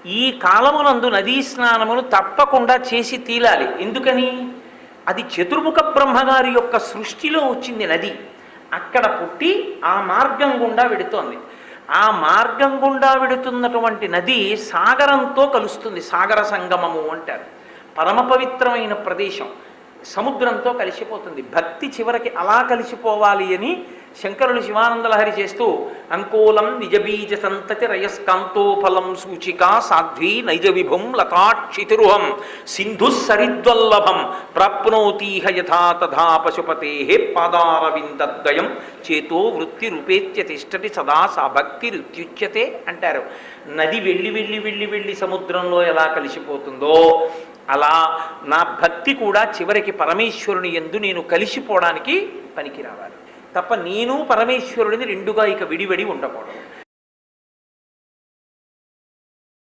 ఈ కాలమునందు నదీ స్నానమును తప్పకుండా చేసి తీరాలి. ఎందుకని? అది చతుర్ముఖ బ్రహ్మగారి యొక్క సృష్టిలో వచ్చింది నది. అక్కడ పుట్టి ఆ మార్గం గుండా వెడుతోంది. ఆ మార్గం గుండా వెడుతున్నటువంటి నది సాగరంతో కలుస్తుంది. సాగర సంగమము అంటారు. పరమ పవిత్రమైన ప్రదేశం సముద్రంతో కలిసిపోతుంది. భక్తి చివరికి అలా కలిసిపోవాలి అని శంకరులు శివానందలహరి చేస్తూ అంకోలం నిజబీజ సంతతి రయస్కాంతోఫలం సూచికా సాధ్వీ నైజ విభుం లతాక్షితిరుహం సింధు సరిద్వల్లభం ప్రాప్నోతీహ యథా తథా పశుపతే పాదారవిందద్వయం చేతో వృత్తి రూపేత్య తిష్టటి సదా సా భక్తి రుత్యుచ్యతే అంటారు. నది వెళ్ళి వెళ్ళి వెళ్ళి వెళ్ళి సముద్రంలో ఎలా కలిసిపోతుందో అలా నా భక్తి కూడా చివరికి పరమేశ్వరుని యందు నేను కలిసిపోవడానికి పనికి రావాలి తప్ప నేను పరమేశ్వరుడిని రెండుగా ఇక విడివడి ఉండకూడదు.